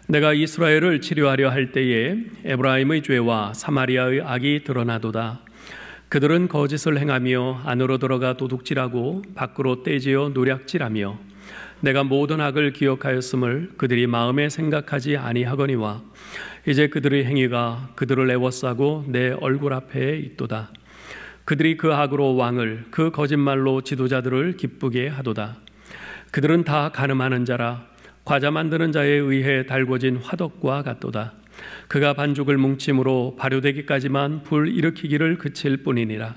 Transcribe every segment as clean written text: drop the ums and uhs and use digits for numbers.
내가 이스라엘을 치료하려 할 때에 에브라임의 죄와 사마리아의 악이 드러나도다. 그들은 거짓을 행하며 안으로 들어가 도둑질하고 밖으로 떼지어 노략질하며 내가 모든 악을 기억하였음을 그들이 마음에 생각하지 아니하거니와 이제 그들의 행위가 그들을 애워싸고 내 얼굴 앞에 있도다. 그들이 그 악으로 왕을 그 거짓말로 지도자들을 기쁘게 하도다. 그들은 다 간음하는 자라 과자 만드는 자에 의해 달궈진 화덕과 같도다. 그가 반죽을 뭉침으로 발효되기까지만 불 일으키기를 그칠 뿐이니라.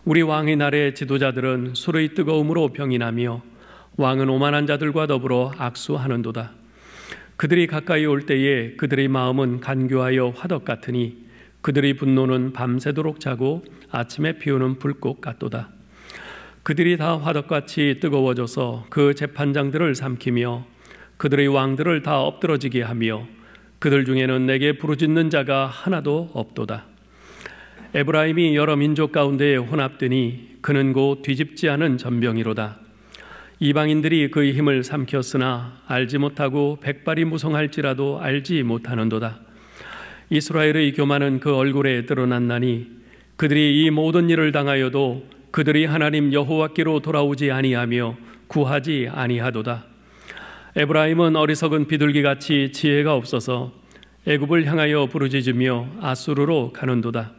우리 왕의 날의 지도자들은 술의 뜨거움으로 병이 나며 왕은 오만한 자들과 더불어 악수하는도다. 그들이 가까이 올 때에 그들의 마음은 간교하여 화덕 같으니 그들의 분노는 밤새도록 자고 아침에 피우는 불꽃 같도다. 그들이 다 화덕같이 뜨거워져서 그 재판장들을 삼키며 그들의 왕들을 다 엎드러지게 하며 그들 중에는 내게 부르짖는 자가 하나도 없도다. 에브라임이 여러 민족 가운데에 혼합되니 그는 곧 뒤집지 않은 전병이로다. 이방인들이 그의 힘을 삼켰으나 알지 못하고 백발이 무성할지라도 알지 못하는도다. 이스라엘의 교만은 그 얼굴에 드러났나니 그들이 이 모든 일을 당하여도 그들이 하나님 여호와께로 돌아오지 아니하며 구하지 아니하도다. 에브라임은 어리석은 비둘기같이 지혜가 없어서 애굽을 향하여 부르짖으며 아수르로 가는도다.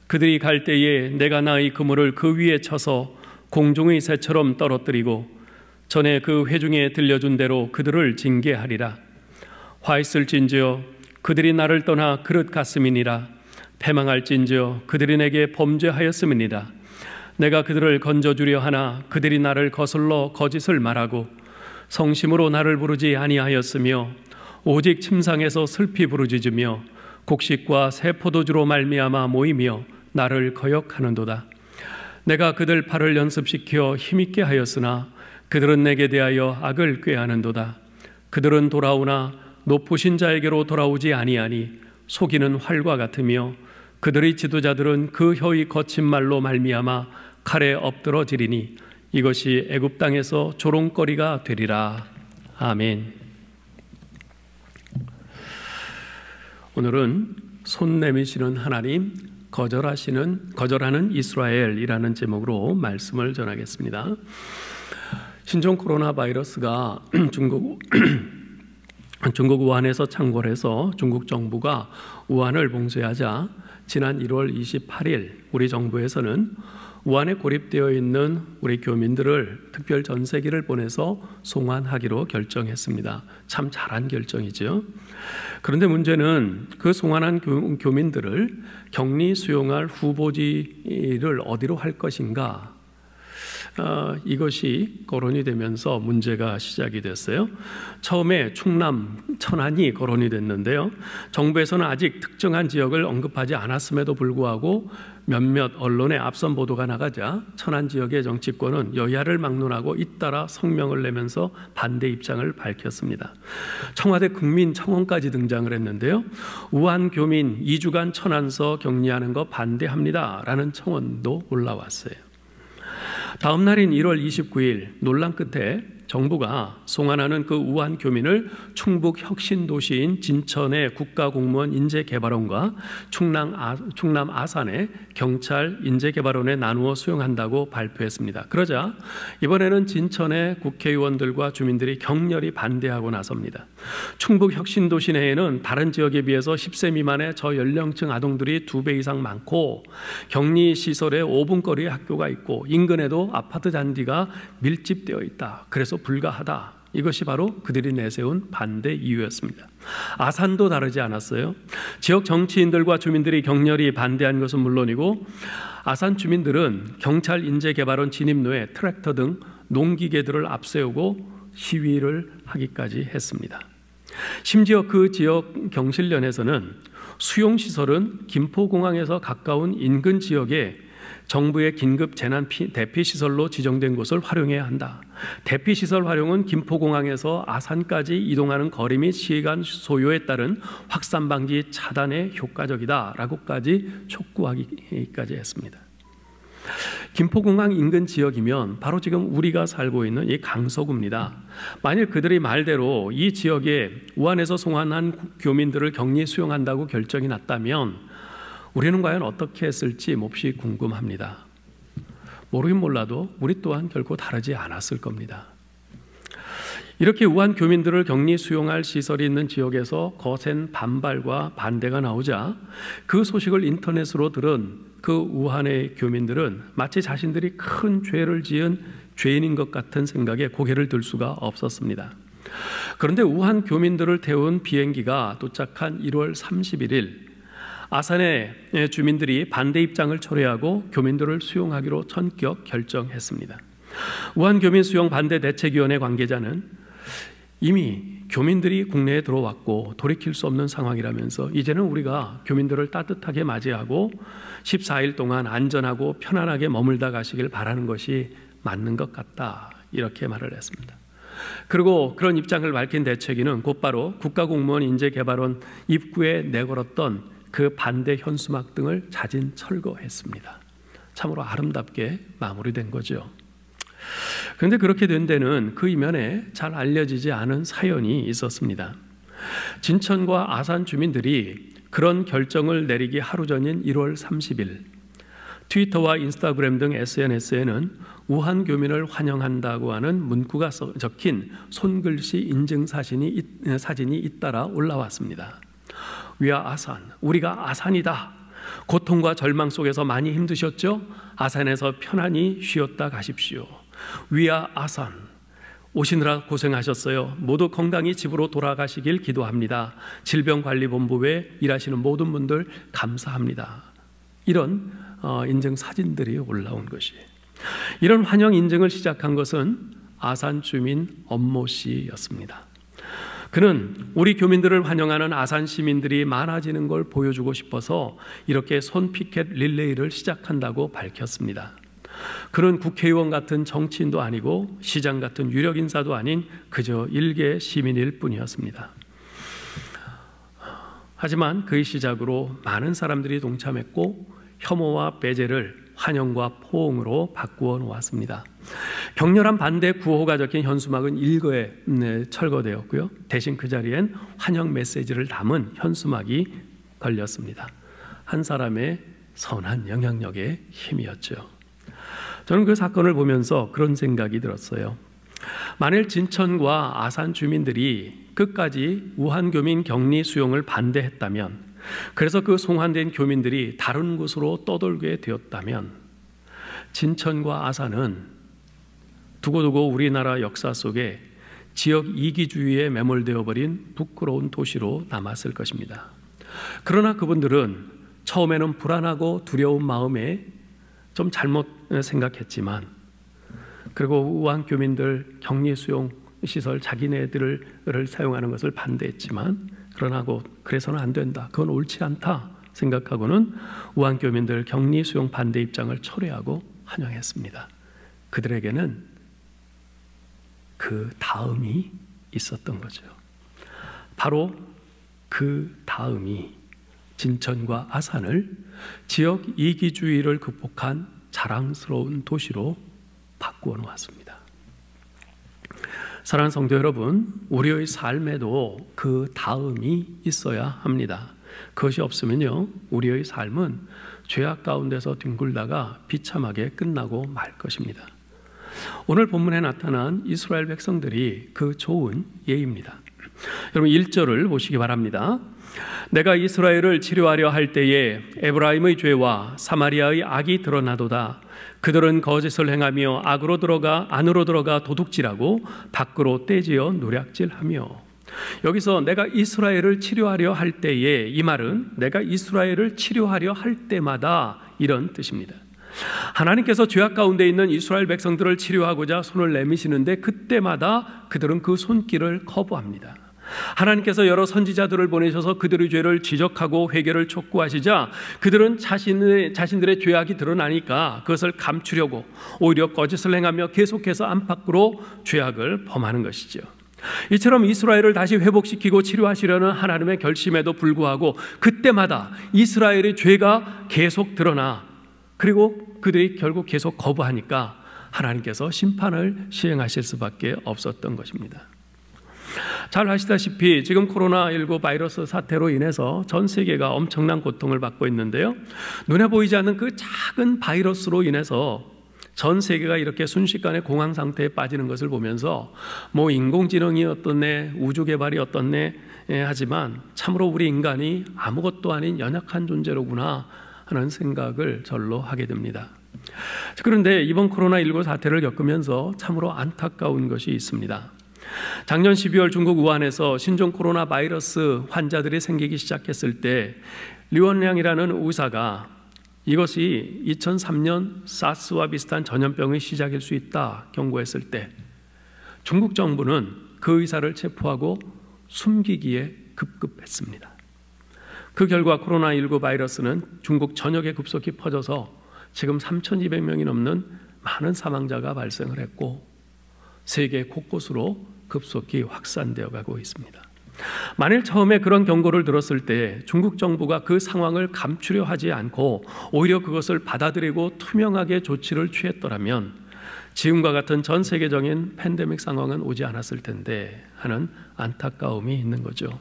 그들이 갈 때에 내가 나의 그물을 그 위에 쳐서 공중의 새처럼 떨어뜨리고 전에 그 회중에 들려준 대로 그들을 징계하리라. 화 있을진저 그들이 나를 떠나 그릇 같음이니라. 패망할진저 그들이 내게 범죄하였음이니라. 내가 그들을 건져주려 하나 그들이 나를 거슬러 거짓을 말하고 성심으로 나를 부르지 아니하였으며 오직 침상에서 슬피 부르짖으며 곡식과 새 포도주로 말미암아 모이며 나를 거역하는도다. 내가 그들 팔을 연습시켜 힘있게 하였으나 그들은 내게 대하여 악을 꾀하는도다. 그들은 돌아오나 높으신 자에게로 돌아오지 아니하니 속이는 활과 같으며 그들의 지도자들은 그 혀의 거친 말로 말미암아 칼에 엎드러지리니 이것이 애굽 땅에서 조롱거리가 되리라. 아멘. 오늘은 손 내미시는 하나님, 거절하는 이스라엘이라는 제목으로 말씀을 전하겠습니다. 신종 코로나 바이러스가 중국 우한에서 창궐해서 중국 정부가 우한을 봉쇄하자 지난 1월 28일 우리 정부에서는 우한에 고립되어 있는 우리 교민들을 특별 전세기를 보내서 송환하기로 결정했습니다. 참 잘한 결정이죠. 그런데 문제는 그 송환한 교민들을 격리 수용할 후보지를 어디로 할 것인가? 이것이 거론이 되면서 문제가 시작이 됐어요. 처음에 충남, 천안이 거론이 됐는데요. 정부에서는 아직 특정한 지역을 언급하지 않았음에도 불구하고 몇몇 언론의 앞선 보도가 나가자 천안 지역의 정치권은 여야를 막론하고 잇따라 성명을 내면서 반대 입장을 밝혔습니다. 청와대 국민청원까지 등장을 했는데요. 우한 교민 2주간 천안서 격리하는 거 반대합니다라는 청원도 올라왔어요. 다음 날인 1월 29일 논란 끝에 정부가 송환하는 그 우한 교민을 충북 혁신도시인 진천의 국가공무원 인재개발원과 충남 아산의 경찰 인재개발원에 나누어 수용한다고 발표했습니다. 그러자 이번에는 진천의 국회의원들과 주민들이 격렬히 반대하고 나섭니다. 충북 혁신도시 내에는 다른 지역에 비해서 10세 미만의 저연령층 아동들이 2배 이상 많고 격리시설에 5분 거리에 학교가 있고 인근에도 아파트 잔디가 밀집되어 있다. 그래서 불가하다. 이것이 바로 그들이 내세운 반대 이유였습니다. 아산도 다르지 않았어요. 지역 정치인들과 주민들이 격렬히 반대한 것은 물론이고 아산 주민들은 경찰 인재개발원 진입로에 트랙터 등 농기계들을 앞세우고 시위를 하기까지 했습니다. 심지어 그 지역 경실련에서는 수용시설은 김포공항에서 가까운 인근 지역에 정부의 긴급 재난 대피시설로 지정된 곳을 활용해야 한다. 대피시설 활용은 김포공항에서 아산까지 이동하는 거리 및 시간 소요에 따른 확산 방지 차단에 효과적이다 라고까지 촉구하기까지 했습니다. 김포공항 인근 지역이면 바로 지금 우리가 살고 있는 이 강서구입니다. 만일 그들이 말대로 이 지역에 우한에서 송환한 교민들을 격리 수용한다고 결정이 났다면 우리는 과연 어떻게 했을지 몹시 궁금합니다. 모르긴 몰라도 우리 또한 결코 다르지 않았을 겁니다. 이렇게 우한 교민들을 격리 수용할 시설이 있는 지역에서 거센 반발과 반대가 나오자 그 소식을 인터넷으로 들은 그 우한의 교민들은 마치 자신들이 큰 죄를 지은 죄인인 것 같은 생각에 고개를 들 수가 없었습니다. 그런데 우한 교민들을 태운 비행기가 도착한 1월 31일 아산의 주민들이 반대 입장을 초래하고 교민들을 수용하기로 전격 결정했습니다. 우한 교민 수용 반대 대책위원회 관계자는 이미 교민들이 국내에 들어왔고 돌이킬 수 없는 상황이라면서 이제는 우리가 교민들을 따뜻하게 맞이하고 14일 동안 안전하고 편안하게 머물다 가시길 바라는 것이 맞는 것 같다, 이렇게 말을 했습니다. 그리고 그런 입장을 밝힌 대책위는 곧바로 국가공무원 인재개발원 입구에 내걸었던 그 반대 현수막 등을 자진 철거했습니다. 참으로 아름답게 마무리된 거죠. 그런데 그렇게 된 데는 그 이면에 잘 알려지지 않은 사연이 있었습니다. 진천과 아산 주민들이 그런 결정을 내리기 하루 전인 1월 30일 트위터와 인스타그램 등 SNS에는 우한 교민을 환영한다고 하는 문구가 적힌 손글씨 인증 사진이 잇따라 올라왔습니다. 위아 아산, 우리가 아산이다. 고통과 절망 속에서 많이 힘드셨죠? 아산에서 편안히 쉬었다 가십시오. 위아 아산, 오시느라 고생하셨어요. 모두 건강히 집으로 돌아가시길 기도합니다. 질병관리본부에 일하시는 모든 분들 감사합니다. 이런 인증 사진들이 올라온 것이, 이런 환영 인증을 시작한 것은 아산 주민 엄모 씨였습니다. 그는 우리 교민들을 환영하는 아산 시민들이 많아지는 걸 보여주고 싶어서 이렇게 손피켓 릴레이를 시작한다고 밝혔습니다. 그는 국회의원 같은 정치인도 아니고 시장 같은 유력 인사도 아닌 그저 일개 시민일 뿐이었습니다. 하지만 그의 시작으로 많은 사람들이 동참했고 혐오와 배제를 환영과 포옹으로 바꾸어 놓았습니다. 격렬한 반대 구호가 적힌 현수막은 일거에 철거되었고요. 대신 그 자리엔 환영 메시지를 담은 현수막이 걸렸습니다. 한 사람의 선한 영향력의 힘이었죠. 저는 그 사건을 보면서 그런 생각이 들었어요. 만일 진천과 아산 주민들이 끝까지 우한 교민 격리 수용을 반대했다면, 그래서 그 송환된 교민들이 다른 곳으로 떠돌게 되었다면 진천과 아산은 두고두고 우리나라 역사 속에 지역 이기주의에 매몰되어 버린 부끄러운 도시로 남았을 것입니다. 그러나 그분들은 처음에는 불안하고 두려운 마음에 좀 잘못 생각했지만, 그리고 우한 교민들 격리 수용 시설 자기네들을 사용하는 것을 반대했지만, 그래서는 안 된다, 그건 옳지 않다 생각하고는 우한 교민들 격리 수용 반대 입장을 철회하고 환영했습니다. 그들에게는 그 다음이 있었던 거죠. 바로 그 다음이 진천과 아산을 지역 이기주의를 극복한 자랑스러운 도시로 바꾸어 놓았습니다. 사랑하는 성도 여러분, 우리의 삶에도 그 다음이 있어야 합니다. 그것이 없으면요, 우리의 삶은 죄악 가운데서 뒹굴다가 비참하게 끝나고 말 것입니다. 오늘 본문에 나타난 이스라엘 백성들이 그 좋은 예입니다. 여러분 1절을 보시기 바랍니다. 내가 이스라엘을 치료하려 할 때에 에브라임의 죄와 사마리아의 악이 드러나도다. 그들은 거짓을 행하며 안으로 들어가 도둑질하고 밖으로 떼지어 노략질하며. 여기서 내가 이스라엘을 치료하려 할 때에, 이 말은 내가 이스라엘을 치료하려 할 때마다 이런 뜻입니다. 하나님께서 죄악 가운데 있는 이스라엘 백성들을 치료하고자 손을 내미시는데 그때마다 그들은 그 손길을 거부합니다. 하나님께서 여러 선지자들을 보내셔서 그들의 죄를 지적하고 회개를 촉구하시자 그들은 자신들의 죄악이 드러나니까 그것을 감추려고 오히려 거짓을 행하며 계속해서 안팎으로 죄악을 범하는 것이죠. 이처럼 이스라엘을 다시 회복시키고 치료하시려는 하나님의 결심에도 불구하고 그때마다 이스라엘의 죄가 계속 드러나 그리고 그들이 결국 계속 거부하니까 하나님께서 심판을 시행하실 수밖에 없었던 것입니다. 잘 아시다시피 지금 코로나19 바이러스 사태로 인해서 전 세계가 엄청난 고통을 받고 있는데요. 눈에 보이지 않는 그 작은 바이러스로 인해서 전 세계가 이렇게 순식간에 공황 상태에 빠지는 것을 보면서 뭐 인공지능이 어떻네, 우주 개발이 어떻네 하지만 참으로 우리 인간이 아무것도 아닌 연약한 존재로구나 하는 생각을 절로 하게 됩니다. 그런데 이번 코로나19 사태를 겪으면서 참으로 안타까운 것이 있습니다. 작년 12월 중국 우한에서 신종 코로나 바이러스 환자들이 생기기 시작했을 때 리원량이라는 의사가 이것이 2003년 사스와 비슷한 전염병의 시작일 수 있다 경고했을 때 중국 정부는 그 의사를 체포하고 숨기기에 급급했습니다. 그 결과 코로나19 바이러스는 중국 전역에 급속히 퍼져서 지금 3,200명이 넘는 많은 사망자가 발생을 했고 세계 곳곳으로 급속히 확산되어 가고 있습니다. 만일 처음에 그런 경고를 들었을 때 중국 정부가 그 상황을 감추려 하지 않고 오히려 그것을 받아들이고 투명하게 조치를 취했더라면 지금과 같은 전 세계적인 팬데믹 상황은 오지 않았을 텐데 하는 안타까움이 있는 거죠.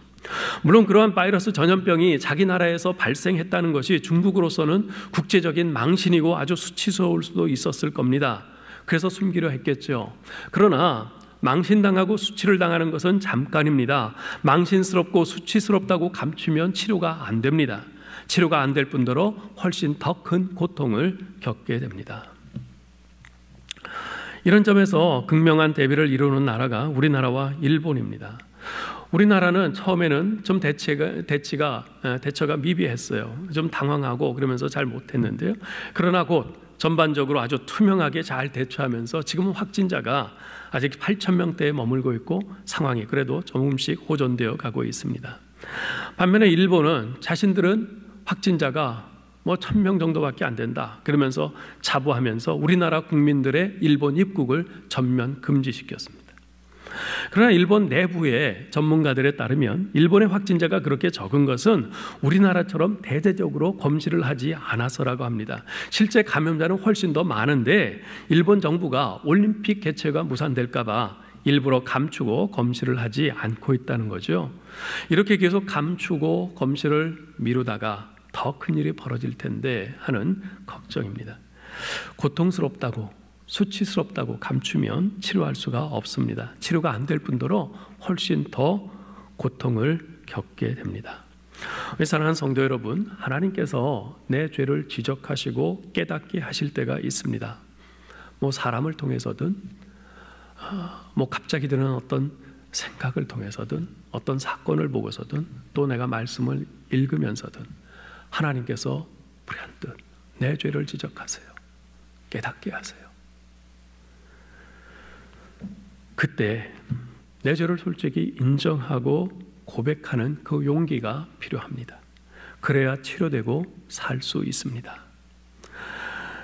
물론 그러한 바이러스 전염병이 자기 나라에서 발생했다는 것이 중국으로서는 국제적인 망신이고 아주 수치스러울 수도 있었을 겁니다. 그래서 숨기려 했겠죠. 그러나 망신당하고 수치를 당하는 것은 잠깐입니다. 망신스럽고 수치스럽다고 감추면 치료가 안 됩니다. 치료가 안 될 뿐더러 훨씬 더 큰 고통을 겪게 됩니다. 이런 점에서 극명한 대비를 이루는 나라가 우리나라와 일본입니다. 우리나라는 처음에는 좀 대처가 미비했어요. 좀 당황하고 그러면서 잘 못했는데요. 그러나 곧 전반적으로 아주 투명하게 잘 대처하면서 지금은 확진자가 아직 8,000명대에 머물고 있고 상황이 그래도 조금씩 호전되어 가고 있습니다. 반면에 일본은 자신들은 확진자가 1,000명 정도밖에 안 된다 그러면서 자부하면서 우리나라 국민들의 일본 입국을 전면 금지시켰습니다. 그러나 일본 내부의 전문가들에 따르면 일본의 확진자가 그렇게 적은 것은 우리나라처럼 대대적으로 검시를 하지 않아서라고 합니다. 실제 감염자는 훨씬 더 많은데 일본 정부가 올림픽 개최가 무산될까 봐 일부러 감추고 검시를 하지 않고 있다는 거죠. 이렇게 계속 감추고 검시를 미루다가 더 큰 일이 벌어질 텐데 하는 걱정입니다. 고통스럽다고 수치스럽다고 감추면 치료할 수가 없습니다. 치료가 안 될 뿐더러 훨씬 더 고통을 겪게 됩니다. 사랑하는 성도 여러분, 하나님께서 내 죄를 지적하시고 깨닫게 하실 때가 있습니다. 사람을 통해서든 갑자기 드는 어떤 생각을 통해서든 어떤 사건을 보고서든 또 내가 말씀을 읽으면서든 하나님께서 불현듯 내 죄를 지적하세요. 깨닫게 하세요. 그때 내 죄를 솔직히 인정하고 고백하는 그 용기가 필요합니다. 그래야 치료되고 살 수 있습니다.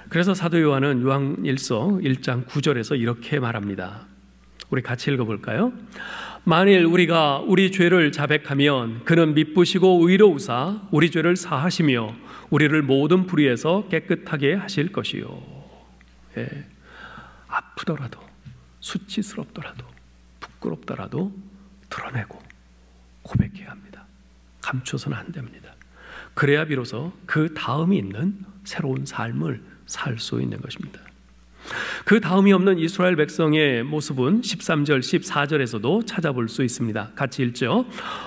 그래서 사도 요한은 요한일서 1장 9절에서 이렇게 말합니다. 우리 같이 읽어볼까요? 만일 우리가 우리 죄를 자백하면 그는 미쁘시고 의로우사 우리 죄를 사하시며 우리를 모든 불의에서 깨끗하게 하실 것이요. 예, 아프더라도 수치스럽더라도 부끄럽더라도 드러내고 고백해야 합니다. 감춰서는 안 됩니다. 그래야 비로소 그 다음이 있는 새로운 삶을 살 수 있는 것입니다. 그 다음이 없는 이스라엘 백성의 모습은 13절, 14절에서도 찾아볼 수 있습니다. 같이 읽죠.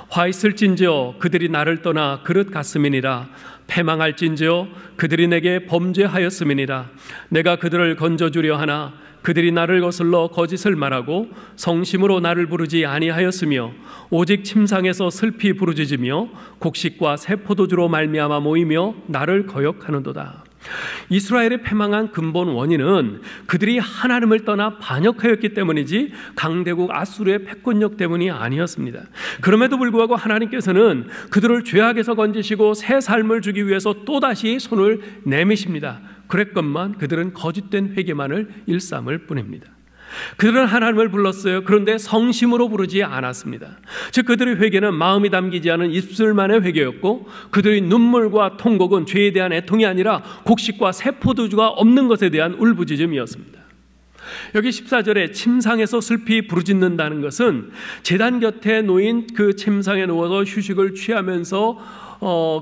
화 있을진저 그들이 나를 떠나 그릇 갔음이니라. 패망할진저 그들이 내게 범죄하였음이니라. 내가 그들을 건져주려 하나 그들이 나를 거슬러 거짓을 말하고 성심으로 나를 부르지 아니하였으며 오직 침상에서 슬피 부르짖으며 곡식과 새 포도주로 말미암아 모이며 나를 거역하는도다. 이스라엘의 패망한 근본 원인은 그들이 하나님을 떠나 반역하였기 때문이지 강대국 아수르의 패권력 때문이 아니었습니다. 그럼에도 불구하고 하나님께서는 그들을 죄악에서 건지시고 새 삶을 주기 위해서 또다시 손을 내미십니다. 그랬건만 그들은 거짓된 회개만을 일삼을 뿐입니다. 그들은 하나님을 불렀어요. 그런데 성심으로 부르지 않았습니다. 즉 그들의 회개는 마음이 담기지 않은 입술만의 회개였고, 그들의 눈물과 통곡은 죄에 대한 애통이 아니라 곡식과 새 포도주가 없는 것에 대한 울부짖음이었습니다. 여기 14절에 침상에서 슬피 부르짖는다는 것은 제단 곁에 놓인 그 침상에 누워서 휴식을 취하면서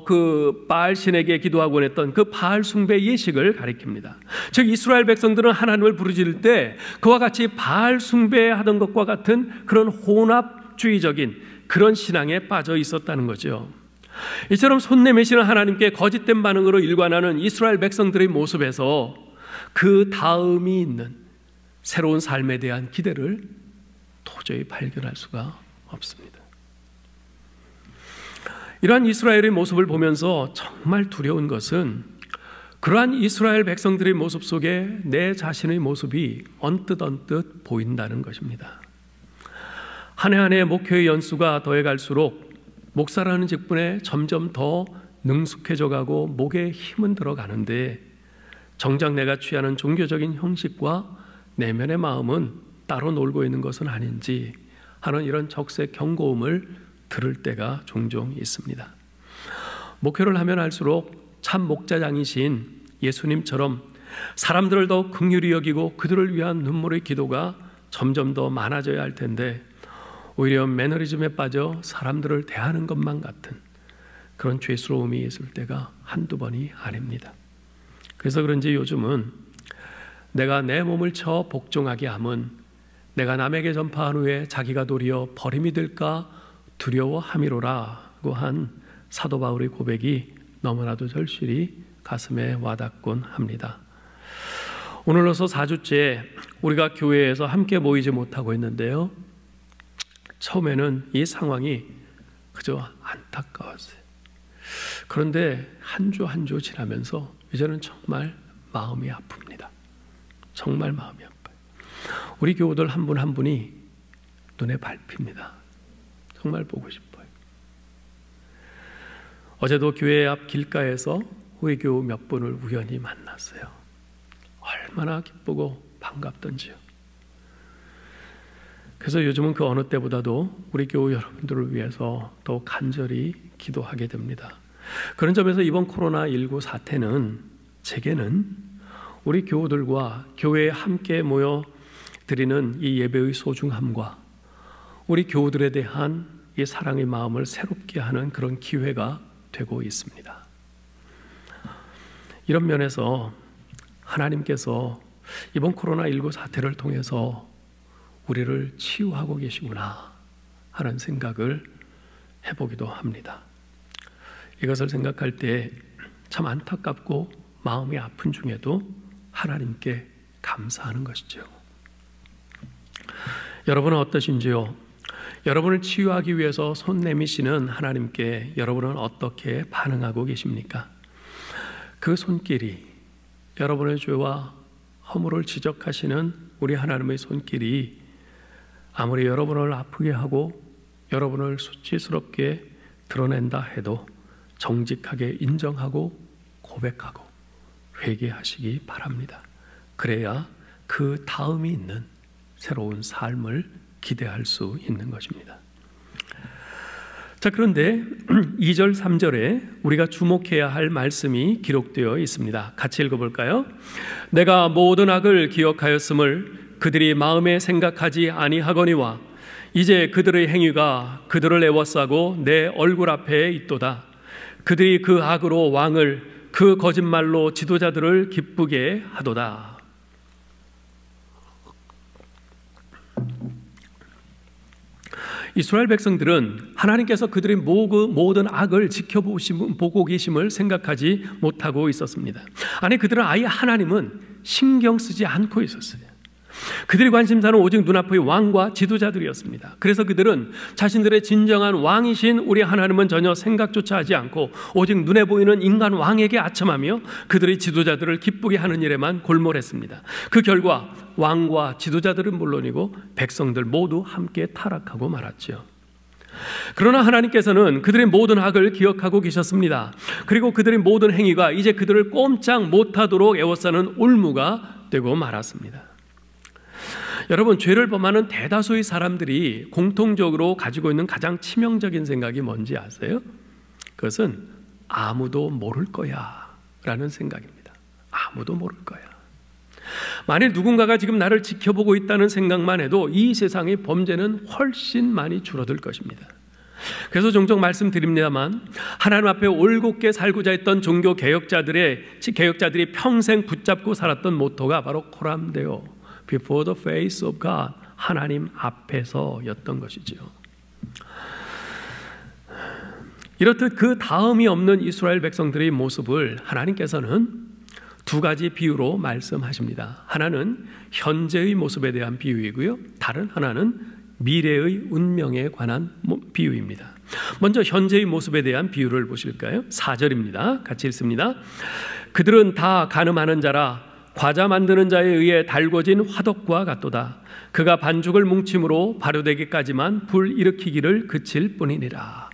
그 바알 신에게 기도하곤 했던 그 바알 숭배 예식을 가리킵니다. 즉 이스라엘 백성들은 하나님을 부르짖을 때 그와 같이 바알 숭배하던 것과 같은 그런 혼합주의적인 그런 신앙에 빠져 있었다는 거죠. 이처럼 손 내미시는 하나님께 거짓된 반응으로 일관하는 이스라엘 백성들의 모습에서 그 다음이 있는 새로운 삶에 대한 기대를 도저히 발견할 수가 없습니다. 이러한 이스라엘의 모습을 보면서 정말 두려운 것은 그러한 이스라엘 백성들의 모습 속에 내 자신의 모습이 언뜻 보인다는 것입니다. 한 해 한 해 목회의 연수가 더해갈수록 목사라는 직분에 점점 더 능숙해져 가고 목에 힘은 들어가는데, 정작 내가 취하는 종교적인 형식과 내면의 마음은 따로 놀고 있는 것은 아닌지 하는 이런 적색 경고음을 들을 때가 종종 있습니다. 목회를 하면 할수록 참 목자장이신 예수님처럼 사람들을 더 긍휼히 여기고 그들을 위한 눈물의 기도가 점점 더 많아져야 할 텐데, 오히려 매너리즘에 빠져 사람들을 대하는 것만 같은 그런 죄스러움이 있을 때가 한두 번이 아닙니다. 그래서 그런지 요즘은 내가 내 몸을 쳐 복종하게 함은 내가 남에게 전파한 후에 자기가 도리어 버림이 될까 두려워함이로라고 한 사도 바울의 고백이 너무나도 절실히 가슴에 와닿곤 합니다. 오늘로서 4주째 우리가 교회에서 함께 모이지 못하고 있는데요, 처음에는 이 상황이 그저 안타까웠어요. 그런데 한 주 한 주 지나면서 이제는 정말 마음이 아픕니다. 정말 마음이 아파요. 우리 교우들 한 분 한 분이 눈에 밟힙니다. 정말 보고 싶어요. 어제도 교회 앞 길가에서 우리 교우 몇 분을 우연히 만났어요. 얼마나 기쁘고 반갑던지요. 그래서 요즘은 그 어느 때보다도 우리 교우 여러분들을 위해서 더욱 간절히 기도하게 됩니다. 그런 점에서 이번 코로나19 사태는 제게는 우리 교우들과 교회에 함께 모여 드리는 이 예배의 소중함과 우리 교우들에 대한 이 사랑의 마음을 새롭게 하는 그런 기회가 되고 있습니다. 이런 면에서 하나님께서 이번 코로나19 사태를 통해서 우리를 치유하고 계시구나 하는 생각을 해보기도 합니다. 이것을 생각할 때 참 안타깝고 마음이 아픈 중에도 하나님께 감사하는 것이죠. 여러분은 어떠신지요? 여러분을 치유하기 위해서 손 내미시는 하나님께 여러분은 어떻게 반응하고 계십니까? 그 손길이, 여러분의 죄와 허물을 지적하시는 우리 하나님의 손길이 아무리 여러분을 아프게 하고 여러분을 수치스럽게 드러낸다 해도 정직하게 인정하고 고백하고 회개하시기 바랍니다. 그래야 그 다음이 있는 새로운 삶을 기대할 수 있는 것입니다. 자, 그런데 2절 3절에 우리가 주목해야 할 말씀이 기록되어 있습니다. 같이 읽어볼까요? 내가 모든 악을 기억하였음을 그들이 마음에 생각하지 아니하거니와 이제 그들의 행위가 그들을 애워싸고 내 얼굴 앞에 있도다. 그들이 그 악으로 왕을, 그 거짓말로 지도자들을 기쁘게 하도다. 이스라엘 백성들은 하나님께서 그들의 모든 악을 지켜보고 계심을 생각하지 못하고 있었습니다. 아니, 그들은 아예 하나님은 신경 쓰지 않고 있었어요. 그들의 관심사는 오직 눈앞의 왕과 지도자들이었습니다. 그래서 그들은 자신들의 진정한 왕이신 우리 하나님은 전혀 생각조차 하지 않고 오직 눈에 보이는 인간 왕에게 아첨하며 그들의 지도자들을 기쁘게 하는 일에만 골몰했습니다. 그 결과 왕과 지도자들은 물론이고 백성들 모두 함께 타락하고 말았죠. 그러나 하나님께서는 그들의 모든 악을 기억하고 계셨습니다. 그리고 그들의 모든 행위가 이제 그들을 꼼짝 못하도록 애워싸는 올무가 되고 말았습니다. 여러분, 죄를 범하는 대다수의 사람들이 공통적으로 가지고 있는 가장 치명적인 생각이 뭔지 아세요? 그것은 아무도 모를 거야 라는 생각입니다. 아무도 모를 거야. 만일 누군가가 지금 나를 지켜보고 있다는 생각만 해도 이 세상의 범죄는 훨씬 많이 줄어들 것입니다. 그래서 종종 말씀드립니다만, 하나님 앞에 올곧게 살고자 했던 종교 개혁자들이 평생 붙잡고 살았던 모토가 바로 코람데오, Before the face of God, 하나님 앞에서였던 것이지요. 이렇듯 그 다음이 없는 이스라엘 백성들의 모습을 하나님께서는 두 가지 비유로 말씀하십니다. 하나는 현재의 모습에 대한 비유이고요, 다른 하나는 미래의 운명에 관한 비유입니다. 먼저 현재의 모습에 대한 비유를 보실까요? 4절입니다. 같이 읽습니다. 그들은 다 간음하는 자라 과자 만드는 자에 의해 달궈진 화덕과 같도다. 그가 반죽을 뭉침으로 발효되기까지만 불 일으키기를 그칠 뿐이니라.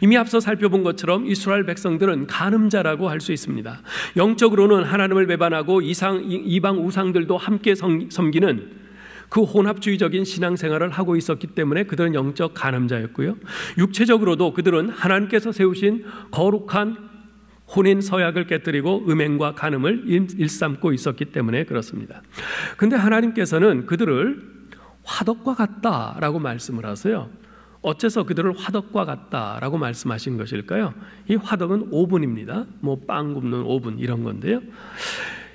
이미 앞서 살펴본 것처럼 이스라엘 백성들은 간음자라고 할 수 있습니다. 영적으로는 하나님을 배반하고 이방 우상들도 함께 섬기는 그 혼합주의적인 신앙생활을 하고 있었기 때문에 그들은 영적 간음자였고요, 육체적으로도 그들은 하나님께서 세우신 거룩한 혼인 서약을 깨뜨리고 음행과 간음을 일삼고 있었기 때문에 그렇습니다. 그런데 하나님께서는 그들을 화덕과 같다라고 말씀을 하세요. 어째서 그들을 화덕과 같다라고 말씀하신 것일까요? 이 화덕은 오븐입니다. 빵 굽는 오븐 이런 건데요,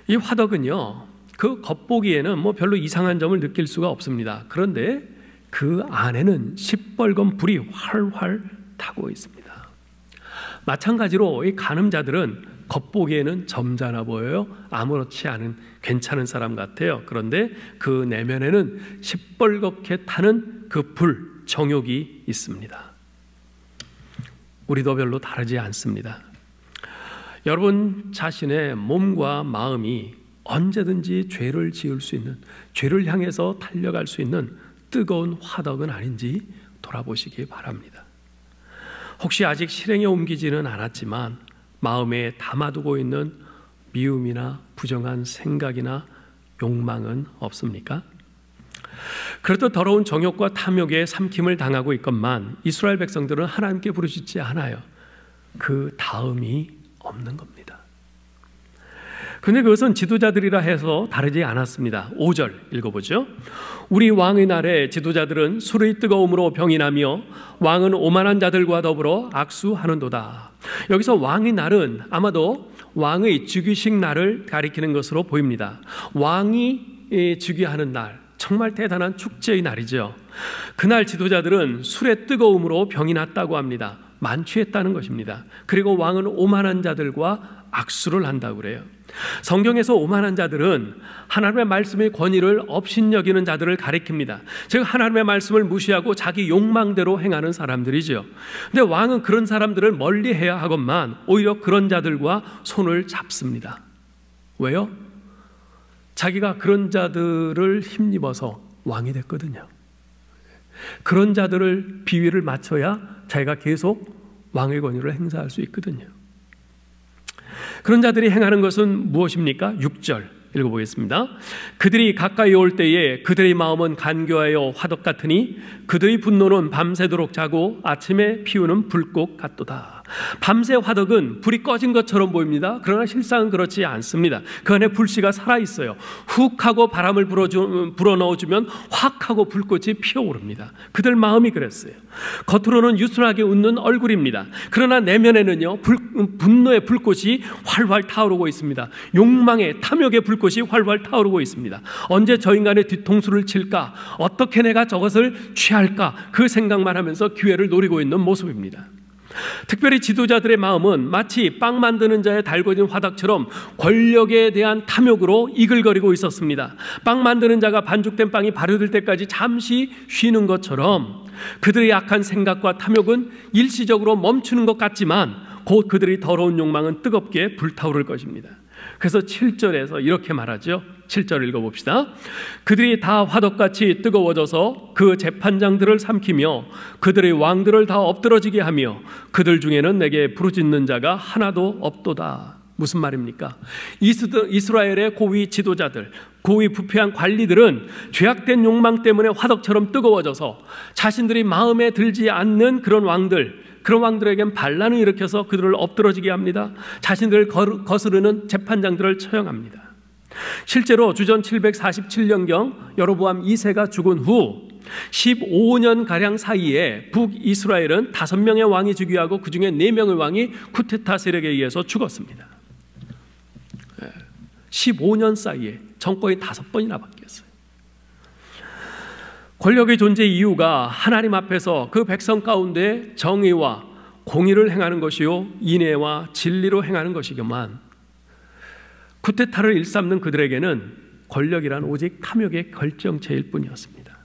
이 화덕은요, 그 겉보기에는 별로 이상한 점을 느낄 수가 없습니다. 그런데 그 안에는 시뻘건 불이 활활 타고 있습니다. 마찬가지로 이 간음자들은 겉보기에는 점잖아 보여요. 아무렇지 않은 괜찮은 사람 같아요. 그런데 그 내면에는 시뻘겋게 타는 그 불, 정욕이 있습니다. 우리도 별로 다르지 않습니다. 여러분 자신의 몸과 마음이 언제든지 죄를 지을 수 있는, 죄를 향해서 달려갈 수 있는 뜨거운 화덕은 아닌지 돌아보시기 바랍니다. 혹시 아직 실행에 옮기지는 않았지만 마음에 담아두고 있는 미움이나 부정한 생각이나 욕망은 없습니까? 그렇듯 더러운 정욕과 탐욕에 삼킴을 당하고 있건만 이스라엘 백성들은 하나님께 부르짖지 않아요. 그 다음이 없는 겁니다. 그런데 그것은 지도자들이라 해서 다르지 않았습니다. 5절 읽어보죠. 우리 왕의 날에 지도자들은 술의 뜨거움으로 병이 나며 왕은 오만한 자들과 더불어 악수하는도다. 여기서 왕의 날은 아마도 왕의 즉위식 날을 가리키는 것으로 보입니다. 왕이 즉위하는 날, 정말 대단한 축제의 날이죠. 그날 지도자들은 술의 뜨거움으로 병이 났다고 합니다. 만취했다는 것입니다. 그리고 왕은 오만한 자들과 악수를 한다고 그래요. 성경에서 오만한 자들은 하나님의 말씀의 권위를 업신여기는 자들을 가리킵니다. 즉 하나님의 말씀을 무시하고 자기 욕망대로 행하는 사람들이죠. 근데 왕은 그런 사람들을 멀리해야 하건만 오히려 그런 자들과 손을 잡습니다. 왜요? 자기가 그런 자들을 힘입어서 왕이 됐거든요. 그런 자들을 비위를 맞춰야 자기가 계속 왕의 권위를 행사할 수 있거든요. 그런 자들이 행하는 것은 무엇입니까? 6절 읽어보겠습니다. 그들이 가까이 올 때에 그들의 마음은 간교하여 화덕 같으니 그들의 분노는 밤새도록 자고 아침에 피우는 불꽃 같도다. 밤새 화덕은 불이 꺼진 것처럼 보입니다. 그러나 실상은 그렇지 않습니다. 그 안에 불씨가 살아있어요. 훅 하고 바람을 불어넣어주면 확 하고 불꽃이 피어오릅니다. 그들 마음이 그랬어요. 겉으로는 유순하게 웃는 얼굴입니다. 그러나 내면에는요, 분노의 불꽃이 활활 타오르고 있습니다. 욕망의 탐욕의 불꽃이 활활 타오르고 있습니다. 언제 저 인간의 뒤통수를 칠까, 어떻게 내가 저것을 취할까, 그 생각만 하면서 기회를 노리고 있는 모습입니다. 특별히 지도자들의 마음은 마치 빵 만드는 자의 달궈진 화덕처럼 권력에 대한 탐욕으로 이글거리고 있었습니다. 빵 만드는 자가 반죽된 빵이 발효될 때까지 잠시 쉬는 것처럼 그들의 약한 생각과 탐욕은 일시적으로 멈추는 것 같지만 곧 그들의 더러운 욕망은 뜨겁게 불타오를 것입니다. 그래서 7절에서 이렇게 말하죠. 7절 읽어봅시다. 그들이 다 화덕같이 뜨거워져서 그 재판장들을 삼키며 그들의 왕들을 다 엎드러지게 하며 그들 중에는 내게 부르짖는 자가 하나도 없도다. 무슨 말입니까? 이스라엘의 고위 지도자들, 고위 부패한 관리들은 죄악된 욕망 때문에 화덕처럼 뜨거워져서 자신들이 마음에 들지 않는 그런 왕들에겐 반란을 일으켜서 그들을 엎드러지게 합니다. 자신들을 거스르는 재판장들을 처형합니다. 실제로 주전 747년경 여로보암 2세가 죽은 후 15년가량 사이에 북이스라엘은 5명의 왕이 즉위하고 그 중에 4명의 왕이 쿠데타 세력에 의해서 죽었습니다. 15년 사이에 정권이 5번이나 바뀌었어요. 권력의 존재 이유가 하나님 앞에서 그 백성 가운데 정의와 공의를 행하는 것이요 인애와 진리로 행하는 것이기만, 쿠데타를 일삼는 그들에게는 권력이란 오직 탐욕의 결정체일 뿐이었습니다.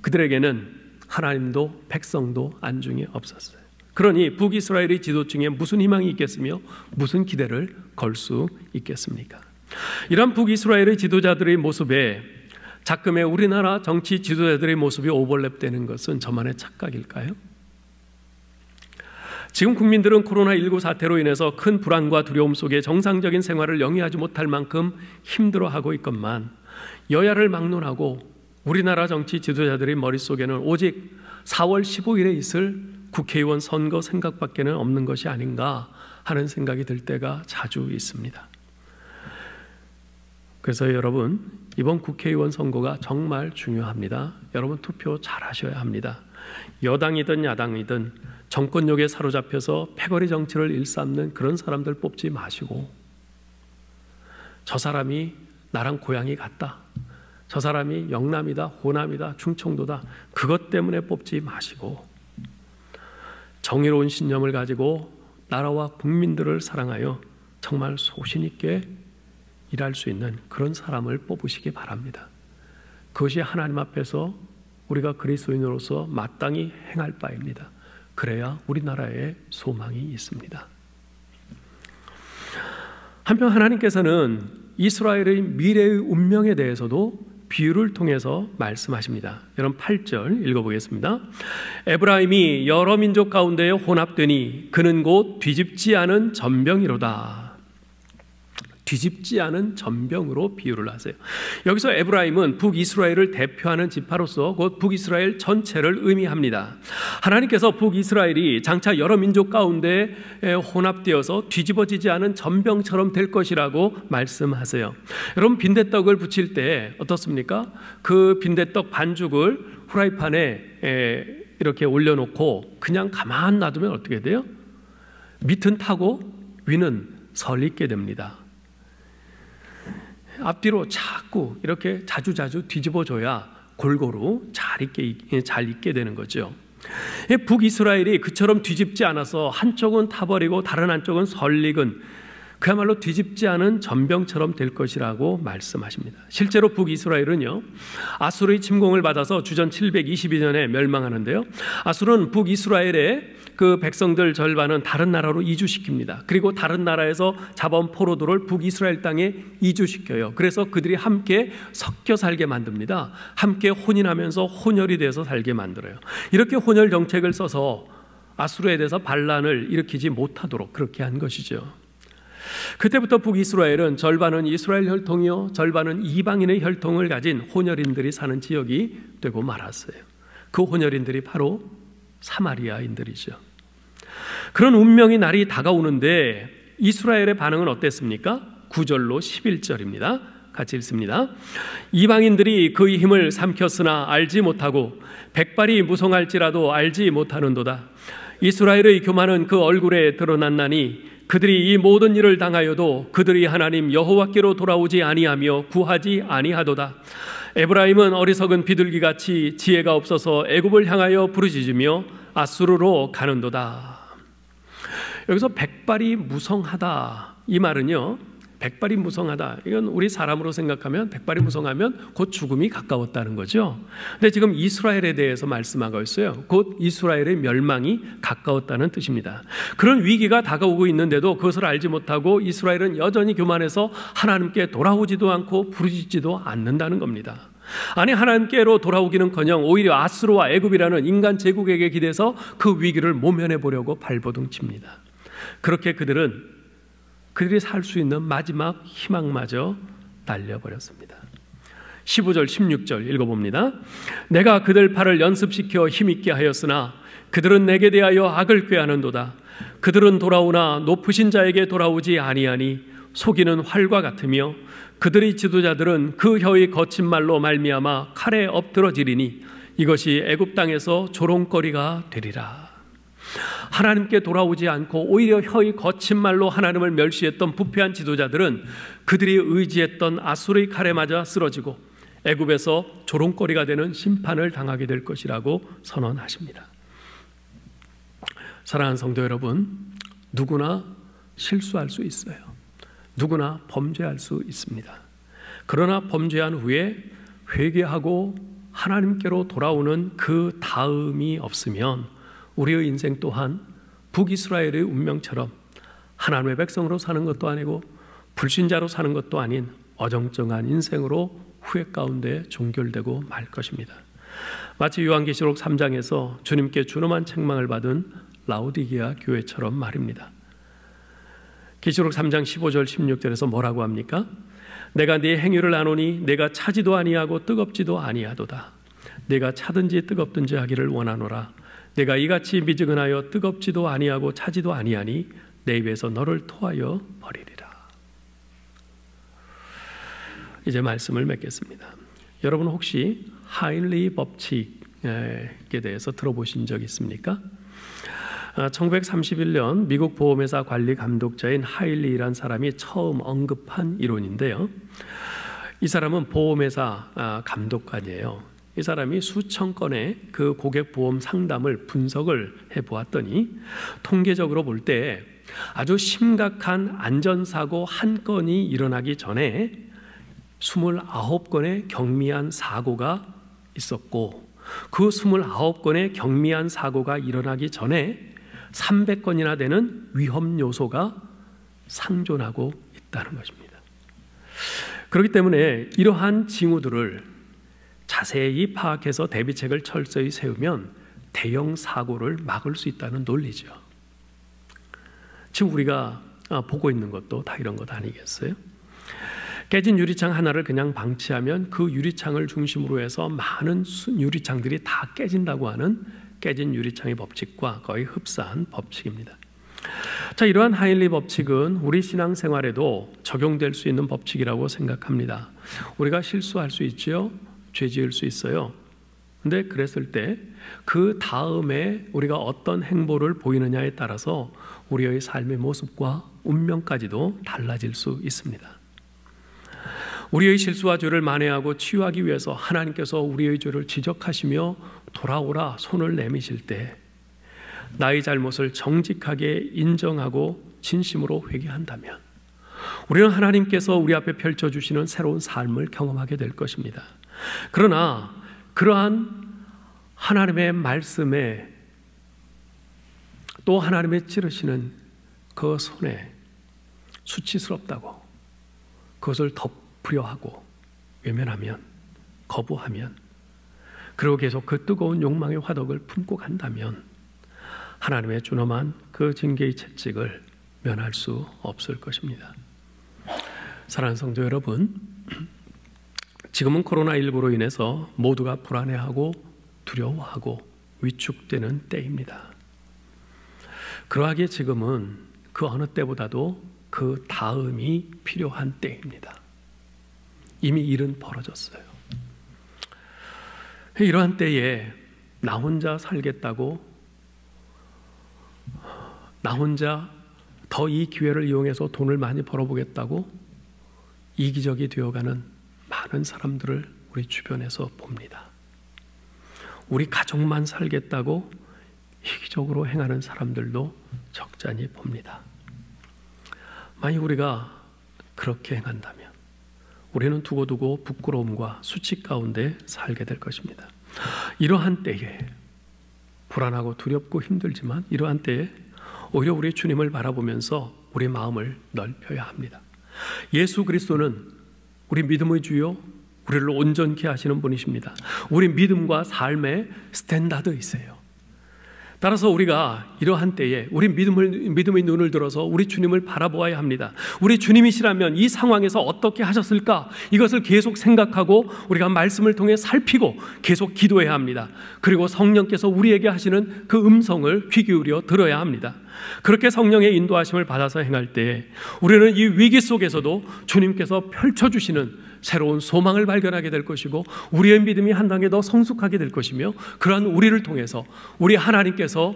그들에게는 하나님도 백성도 안중에 없었어요. 그러니 북이스라엘의 지도층에 무슨 희망이 있겠으며 무슨 기대를 걸 수 있겠습니까? 이런 북이스라엘의 지도자들의 모습에 작금의 우리나라 정치 지도자들의 모습이 오버랩되는 것은 저만의 착각일까요? 지금 국민들은 코로나19 사태로 인해서 큰 불안과 두려움 속에 정상적인 생활을 영위하지 못할 만큼 힘들어하고 있건만, 여야를 막론하고 우리나라 정치 지도자들의 머릿속에는 오직 4월 15일에 있을 국회의원 선거 생각밖에는 없는 것이 아닌가 하는 생각이 들 때가 자주 있습니다. 그래서 여러분, 이번 국회의원 선거가 정말 중요합니다. 여러분 투표 잘 하셔야 합니다. 여당이든 야당이든 정권욕에 사로잡혀서 패거리 정치를 일삼는 그런 사람들 뽑지 마시고, 저 사람이 나랑 고향이 같다, 저 사람이 영남이다, 호남이다, 충청도다, 그것 때문에 뽑지 마시고 정의로운 신념을 가지고 나라와 국민들을 사랑하여 정말 소신 있게 일할 수 있는 그런 사람을 뽑으시기 바랍니다. 그것이 하나님 앞에서 우리가 그리스도인으로서 마땅히 행할 바입니다. 그래야 우리나라에 소망이 있습니다. 한편 하나님께서는 이스라엘의 미래의 운명에 대해서도 비유를 통해서 말씀하십니다. 여러분 8절 읽어보겠습니다. 에브라임이 여러 민족 가운데 혼합되니 그는 곧 뒤집지 않은 전병이로다. 뒤집지 않은 전병으로 비유를 하세요. 여기서 에브라임은 북이스라엘을 대표하는 지파로서 곧 북이스라엘 전체를 의미합니다. 하나님께서 북이스라엘이 장차 여러 민족 가운데 혼합되어서 뒤집어지지 않은 전병처럼 될 것이라고 말씀하세요. 여러분 빈대떡을 부칠 때 어떻습니까? 그 빈대떡 반죽을 후라이팬에 이렇게 올려놓고 그냥 가만 놔두면 어떻게 돼요? 밑은 타고 위는 설익게 됩니다. 앞뒤로 자꾸 이렇게 자주자주 뒤집어줘야 골고루 잘 익게 되는 거죠. 북이스라엘이 그처럼 뒤집지 않아서 한쪽은 타버리고 다른 한쪽은 설익은 그야말로 뒤집지 않은 전병처럼 될 것이라고 말씀하십니다. 실제로 북이스라엘은요, 아수르의 침공을 받아서 주전 722년에 멸망하는데요, 아수르는 북이스라엘의 그 백성들 절반은 다른 나라로 이주시킵니다. 그리고 다른 나라에서 잡아온 포로들을 북이스라엘 땅에 이주시켜요. 그래서 그들이 함께 섞여 살게 만듭니다. 함께 혼인하면서 혼혈이 돼서 살게 만들어요. 이렇게 혼혈 정책을 써서 아수르에 대해서 반란을 일으키지 못하도록 그렇게 한 것이죠. 그때부터 북이스라엘은 절반은 이스라엘 혈통이요 절반은 이방인의 혈통을 가진 혼혈인들이 사는 지역이 되고 말았어요. 그 혼혈인들이 바로 사마리아인들이죠. 그런 운명의 날이 다가오는데 이스라엘의 반응은 어땠습니까? 9절로 11절입니다. 같이 읽습니다. 이방인들이 그의 힘을 삼켰으나 알지 못하고 백발이 무성할지라도 알지 못하는도다. 이스라엘의 교만은 그 얼굴에 드러났나니 그들이 이 모든 일을 당하여도 그들이 하나님 여호와께로 돌아오지 아니하며 구하지 아니하도다. 에브라임은 어리석은 비둘기같이 지혜가 없어서 애굽을 향하여 부르짖으며 아수르로 가는도다. 여기서 백발이 무성하다, 이 말은요, 백발이 무성하다, 이건 우리 사람으로 생각하면 백발이 무성하면 곧 죽음이 가까웠다는 거죠. 근데 지금 이스라엘에 대해서 말씀하고 있어요. 곧 이스라엘의 멸망이 가까웠다는 뜻입니다. 그런 위기가 다가오고 있는데도 그것을 알지 못하고 이스라엘은 여전히 교만해서 하나님께 돌아오지도 않고 부르짖지도 않는다는 겁니다. 아니, 하나님께로 돌아오기는커녕 오히려 아수르와 애굽이라는 인간 제국에게 기대서 그 위기를 모면해 보려고 발버둥칩니다. 그렇게 그들이 살 수 있는 마지막 희망마저 날려버렸습니다. 15절 16절 읽어봅니다. 내가 그들 팔을 연습시켜 힘있게 하였으나 그들은 내게 대하여 악을 꾀하는도다. 그들은 돌아오나 높으신 자에게 돌아오지 아니하니 속이는 활과 같으며 그들의 지도자들은 그 혀의 거친 말로 말미암아 칼에 엎드러지리니 이것이 애굽 땅에서 조롱거리가 되리라. 하나님께 돌아오지 않고 오히려 혀의 거친 말로 하나님을 멸시했던 부패한 지도자들은 그들이 의지했던 아수르의 칼에 맞아 쓰러지고 애굽에서 조롱거리가 되는 심판을 당하게 될 것이라고 선언하십니다. 사랑하는 성도 여러분, 누구나 실수할 수 있어요. 누구나 범죄할 수 있습니다. 그러나 범죄한 후에 회개하고 하나님께로 돌아오는 그 다음이 없으면 우리의 인생 또한 북이스라엘의 운명처럼 하나님의 백성으로 사는 것도 아니고 불신자로 사는 것도 아닌 어정쩡한 인생으로 후회 가운데 종결되고 말 것입니다. 마치 요한계시록 3장에서 주님께 준엄한 책망을 받은 라오디게아 교회처럼 말입니다. 계시록 3장 15절 16절에서 뭐라고 합니까? 내가 네 행위를 아노니 내가 차지도 아니하고 뜨겁지도 아니하도다. 내가 차든지 뜨겁든지 하기를 원하노라. 내가 이같이 미지근하여 뜨겁지도 아니하고 차지도 아니하니 내 입에서 너를 토하여 버리리라. 이제 말씀을 맺겠습니다. 여러분 혹시 하일리 법칙에 대해서 들어보신 적 있습니까? 1931년 미국 보험회사 관리 감독자인 하일리라는 사람이 처음 언급한 이론인데요. 이 사람은 보험회사 감독관이에요. 이 사람이 수천 건의 그 고객 보험 상담을 분석을 해보았더니 통계적으로 볼 때 아주 심각한 안전사고 한 건이 일어나기 전에 29건의 경미한 사고가 있었고 그 29건의 경미한 사고가 일어나기 전에 300건이나 되는 위험 요소가 상존하고 있다는 것입니다. 그렇기 때문에 이러한 징후들을 자세히 파악해서 대비책을 철저히 세우면 대형 사고를 막을 수 있다는 논리죠. 지금 우리가 보고 있는 것도 다 이런 것 아니겠어요? 깨진 유리창 하나를 그냥 방치하면 그 유리창을 중심으로 해서 많은 유리창들이 다 깨진다고 하는 깨진 유리창의 법칙과 거의 흡사한 법칙입니다. 자, 이러한 하일리 법칙은 우리 신앙생활에도 적용될 수 있는 법칙이라고 생각합니다. 우리가 실수할 수 있죠. 죄 지을 수 있어요. 근데 그랬을 때 그 다음에 우리가 어떤 행보를 보이느냐에 따라서 우리의 삶의 모습과 운명까지도 달라질 수 있습니다. 우리의 실수와 죄를 만회하고 치유하기 위해서 하나님께서 우리의 죄를 지적하시며 돌아오라 손을 내미실 때 나의 잘못을 정직하게 인정하고 진심으로 회개한다면 우리는 하나님께서 우리 앞에 펼쳐주시는 새로운 삶을 경험하게 될 것입니다. 그러나 그러한 하나님의 말씀에 또 하나님의 찌르시는 그 손에 수치스럽다고 그것을 덮으려 하고 외면하면 거부하면 그리고 계속 그 뜨거운 욕망의 화덕을 품고 간다면 하나님의 준엄한 그 징계의 채찍을 면할 수 없을 것입니다. 사랑하는 성도 여러분, 지금은 코로나19로 인해서 모두가 불안해하고 두려워하고 위축되는 때입니다. 그러하기에 지금은 그 어느 때보다도 그 다음이 필요한 때입니다. 이미 일은 벌어졌어요. 이러한 때에 나 혼자 살겠다고 나 혼자 더 이 기회를 이용해서 돈을 많이 벌어보겠다고 이기적이 되어가는 많은 사람들을 우리 주변에서 봅니다. 우리 가족만 살겠다고 이기적으로 행하는 사람들도 적잖이 봅니다. 만약 우리가 그렇게 행한다면 우리는 두고두고 부끄러움과 수치 가운데 살게 될 것입니다. 이러한 때에 불안하고 두렵고 힘들지만 이러한 때에 오히려 우리 주님을 바라보면서 우리 마음을 넓혀야 합니다. 예수 그리스도는 우리 믿음의 주요 우리를 온전케 하시는 분이십니다. 우리 믿음과 삶의 스탠다드이세요. 따라서 우리가 이러한 때에 우리 믿음의 눈을 들어서 우리 주님을 바라보아야 합니다. 우리 주님이시라면 이 상황에서 어떻게 하셨을까? 이것을 계속 생각하고 우리가 말씀을 통해 살피고 계속 기도해야 합니다. 그리고 성령께서 우리에게 하시는 그 음성을 귀 기울여 들어야 합니다. 그렇게 성령의 인도하심을 받아서 행할 때에 우리는 이 위기 속에서도 주님께서 펼쳐주시는 새로운 소망을 발견하게 될 것이고 우리의 믿음이 한 단계 더 성숙하게 될 것이며 그러한 우리를 통해서 우리 하나님께서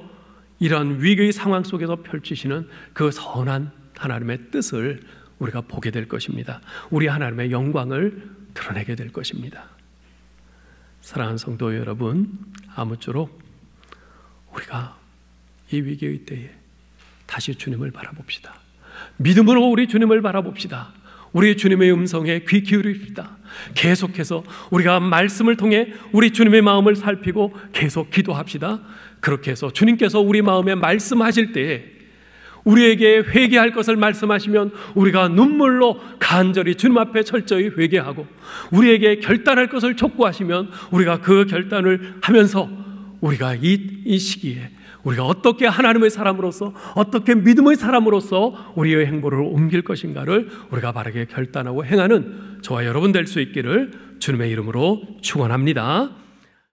이러한 위기의 상황 속에서 펼치시는 그 선한 하나님의 뜻을 우리가 보게 될 것입니다. 우리 하나님의 영광을 드러내게 될 것입니다. 사랑하는 성도 여러분, 아무쪼록 우리가 이 위기의 때에 다시 주님을 바라봅시다. 믿음으로 우리 주님을 바라봅시다. 우리 주님의 음성에 귀 기울입시다. 계속해서 우리가 말씀을 통해 우리 주님의 마음을 살피고 계속 기도합시다. 그렇게 해서 주님께서 우리 마음에 말씀하실 때에 우리에게 회개할 것을 말씀하시면 우리가 눈물로 간절히 주님 앞에 철저히 회개하고 우리에게 결단할 것을 촉구하시면 우리가 그 결단을 하면서 우리가 이 시기에 우리가 어떻게 하나님의 사람으로서 어떻게 믿음의 사람으로서 우리의 행보를 옮길 것인가를 우리가 바르게 결단하고 행하는 저와 여러분 될 수 있기를 주님의 이름으로 축원합니다.